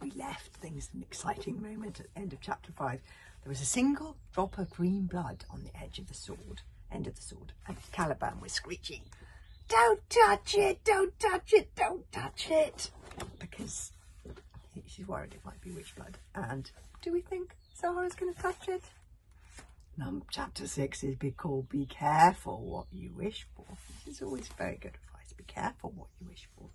we left things, an exciting moment at the end of chapter 5. There was a single drop of green blood on the edge of the sword, end of the sword, and Caliban was screeching, "Don't touch it, don't touch it, don't touch it," because she's worried it might be witch blood. And do we think Zara's going to touch it? Chapter 6 is called Be Careful What You Wish For. This is always very good advice. Be careful what you wish for.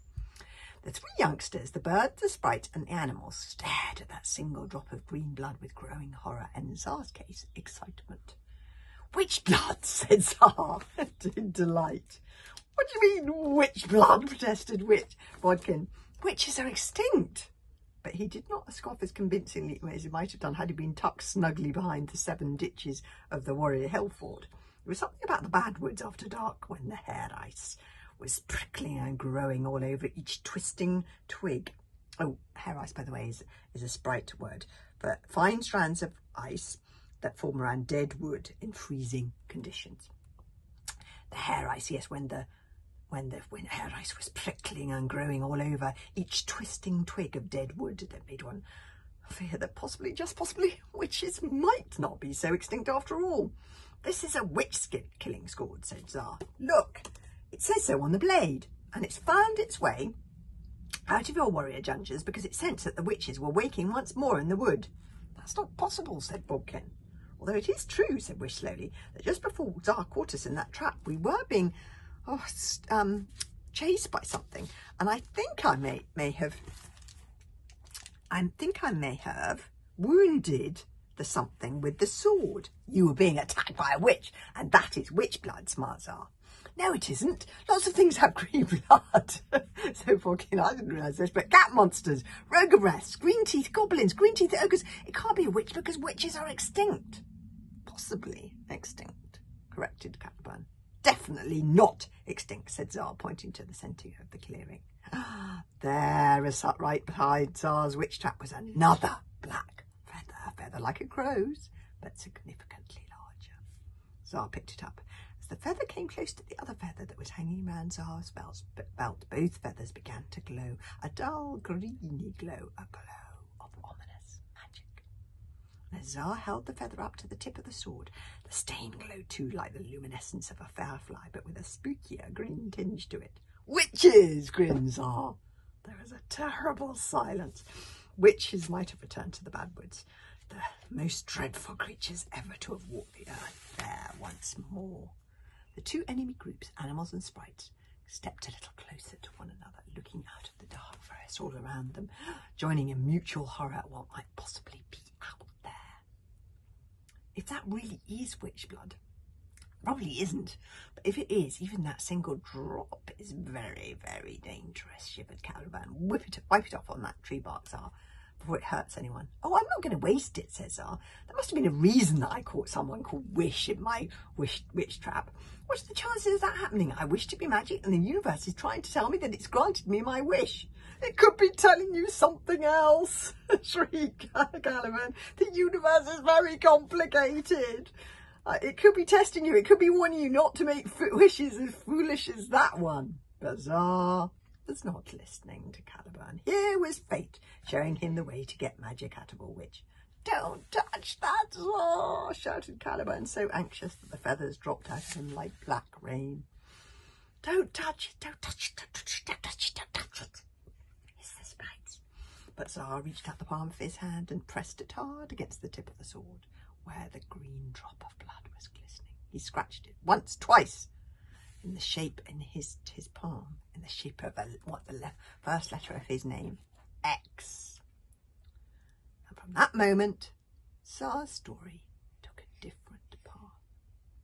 The three youngsters, the bird, the sprite and the animals, stared at that single drop of green blood with growing horror and, in Zara's case, excitement. "Witch blood," said Zara in delight. "What do you mean, witch blood?" protested Bodkin. "Witches are extinct." But he did not scoff as convincingly as he might have done had he been tucked snugly behind the 7 ditches of the Warrior Hill Fort. There was something about the bad woods after dark, when the hair ice was prickling and growing all over each twisting twig. Oh, hair ice, by the way, is a sprite word for fine strands of ice that form around dead wood in freezing conditions. The hair ice, yes, when hair ice was prickling and growing all over each twisting twig of dead wood, that made one fear that possibly, just possibly, witches might not be so extinct after all. "This is a witch-killing scourge," said Zara. "Look, it says so on the blade, and it's found its way out of your warrior dungeons because it sensed that the witches were waking once more in the wood." "That's not possible," said Bodkin. "Although it is true," said Wish slowly, "that just before Zara caught us in that trap, we were being chased by something, and I think I may have wounded the something with the sword." "You were being attacked by a witch, and that is witch blood," smart Zara. "No, it isn't. Lots of things have green blood." So Bodkin, I didn't realise this, but cat monsters, rogobreaths, green teeth goblins, green teeth ogres. It can't be a witch because witches are extinct. "Possibly extinct," corrected Caliban. "Definitely not extinct," said Zara, pointing to the centre of the clearing. There, right behind Zara's witch trap, was another black feather, a feather like a crow's, but significantly larger. Zara picked it up. As the feather came close to the other feather that was hanging round Zara's belt, both feathers began to glow, a dull, greeny glow, a glow of ominous magic. As Zara held the feather up to the tip of the sword, the stain glowed too, like the luminescence of a firefly, but with a spookier green tinge to it. "Witches!" grinned Zara. There was a terrible silence. Witches might have returned to the bad woods, the most dreadful creatures ever to have walked the earth, there once more. The two enemy groups, animals and sprites, stepped a little closer to one another, looking out of the dark forest all around them, joining in mutual horror at what might possibly be out there. If that really is witch blood, probably isn't, but if it is, even that single drop is very, very dangerous, shivered Caliban. Wipe it off on that tree bark, Zara, before it hurts anyone. "Oh, I'm not going to waste it," says Zara. "There must have been a reason that I caught someone called Wish in my witch trap. What's the chances of that happening? I wish to be magic, and the universe is trying to tell me that it's granted me my wish." "It could be telling you something else," shrieked Caliban. "The universe is very complicated. It could be testing you. It could be warning you not to make wishes as foolish as that one." But Zara was not listening to Caliban. Here was fate showing him the way to get magic out of a witch. "Don't touch that, Zara!" shouted Caliban, so anxious that the feathers dropped out of him like black rain. "Don't touch it! Don't touch it! Don't touch it! Don't touch it! Don't touch it!" hissed the sprites. But Zara reached out the palm of his hand and pressed it hard against the tip of the sword, where the green drop of blood was glistening. He scratched it once, twice, in the shape in his palm, in the shape of the first letter of his name, X. And from that moment, Zara's story took a different path,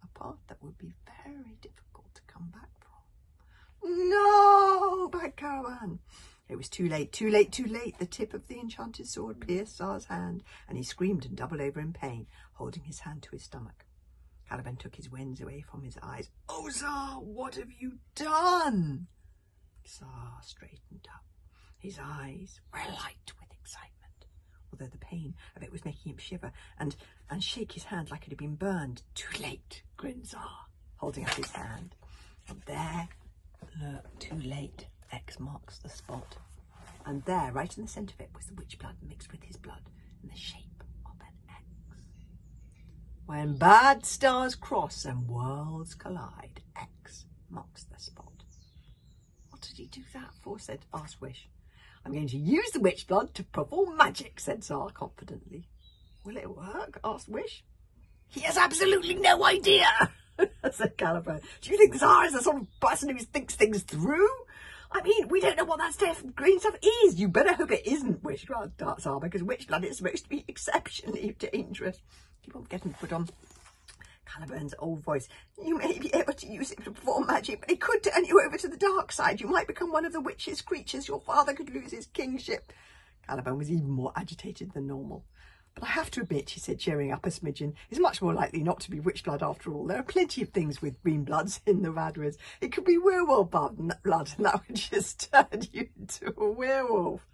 a path that would be very difficult to come back from. "No!" cried Caliban. It was too late, too late, too late. The tip of the enchanted sword pierced Zara's hand, and he screamed and doubled over in pain, holding his hand to his stomach. Caliban took his wings away from his eyes. "Oh, Zara, what have you done?" Zara straightened up. His eyes were alight with excitement, although the pain of it was making him shiver and shake his hand like it had been burned. "Too late," grinned Zara, holding up his hand. And there, look, too late. X marks the spot. And there, right in the centre of it, was the witch blood mixed with his blood in the shape of an X. When bad stars cross and worlds collide, X marks the spot. What did he do that for? asked Wish. I'm going to use the witch blood to perform magic, said Tsar confidently. Will it work? Asked Wish. He has absolutely no idea, said Caliban. Do you think the Tsar is the sort of person who thinks things through? I mean, we don't know what that green stuff is. You better hope it isn't witch blood, Tsar, because witch blood is supposed to be exceptionally dangerous. Keep on getting put on. Caliban's old voice. You may be able to use it to perform magic, but it could turn you over to the dark side. You might become one of the witch's creatures. Your father could lose his kingship. Caliban was even more agitated than normal. But I have to admit, he said, cheering up a smidgen, it's much more likely not to be witch blood after all. There are plenty of things with green bloods in the Radras. It could be werewolf blood, and that would just turn you into a werewolf.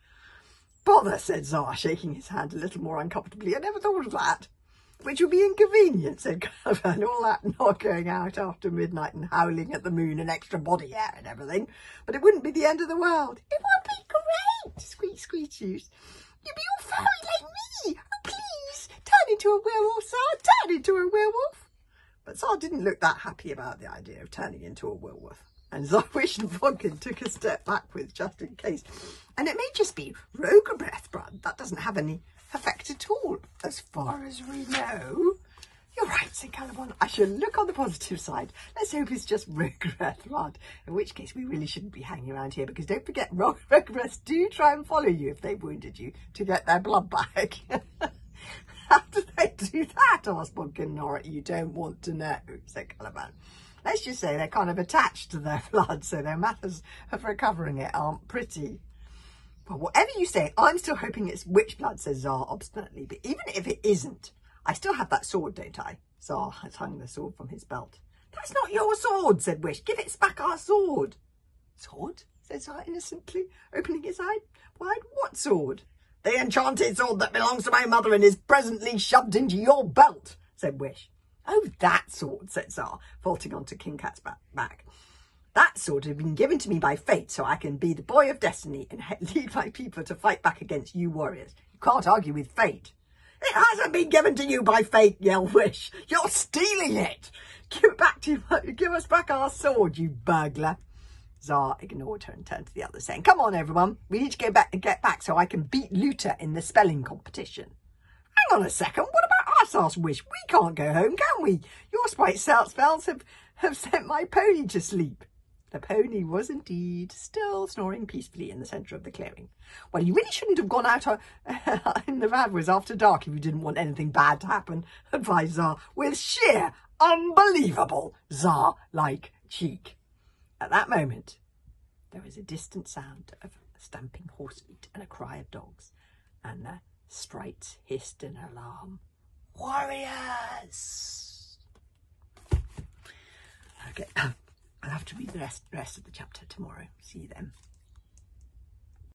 Bother, said Tsar, shaking his hand a little more uncomfortably. I never thought of that. Which would be inconvenient, said Caliban, all that not going out after midnight and howling at the moon and extra body hair and everything. But it wouldn't be the end of the world. It would be great, squeaked Screeches. You'd be all furry like me. Oh, please, turn into a werewolf, Tsar, turn into a werewolf. But Tsar didn't look that happy about the idea of turning into a werewolf. And Zarwish and Vodkin took a step backwards just in case. And it may just be Rogebreth blood. That doesn't have any effect at all, as far as we know. You're right, said Caliban. I shall look on the positive side. Let's hope it's just Rogebreth blood, in which case we really shouldn't be hanging around here, because don't forget, Rogebreths do try and follow you if they've wounded you to get their blood back. How do they do that? Asked Bodkin Norrit. You don't want to know, said Caliban. Let's just say they're kind of attached to their blood, so their methods of recovering it aren't pretty. Well, whatever you say, I'm still hoping it's witch blood, says Tsar obstinately. But even if it isn't, I still have that sword, don't I? Tsar has hung the sword from his belt. That's not your sword, said Wish. Give it back our sword. Sword? Said Tsar innocently, opening his eye wide. What sword? The enchanted sword that belongs to my mother and is presently shoved into your belt, said Wish. Oh, that sword, said Tsar, vaulting onto King Cat's back. That sword had been given to me by fate, so I can be the boy of destiny and lead my people to fight back against you warriors. You can't argue with fate. It hasn't been given to you by fate, yelled Wish. You're stealing it. Give us back our sword, you burglar. Tsar ignored her and turned to the others, saying, come on, everyone. We need to get back so I can beat Luther in the spelling competition. Hang on a second. What about us, asked Wish? We can't go home, can we? Your sprite spells have sent my pony to sleep. The pony was indeed still snoring peacefully in the centre of the clearing. Well, you really shouldn't have gone out in the Radras after dark if you didn't want anything bad to happen, advised Tsar, with sheer, unbelievable Tsar-like cheek. At that moment, there was a distant sound of stamping horse feet and a cry of dogs, and the sprites hissed in alarm. Warriors! Okay. I'll have to read the rest of the chapter tomorrow. See you then.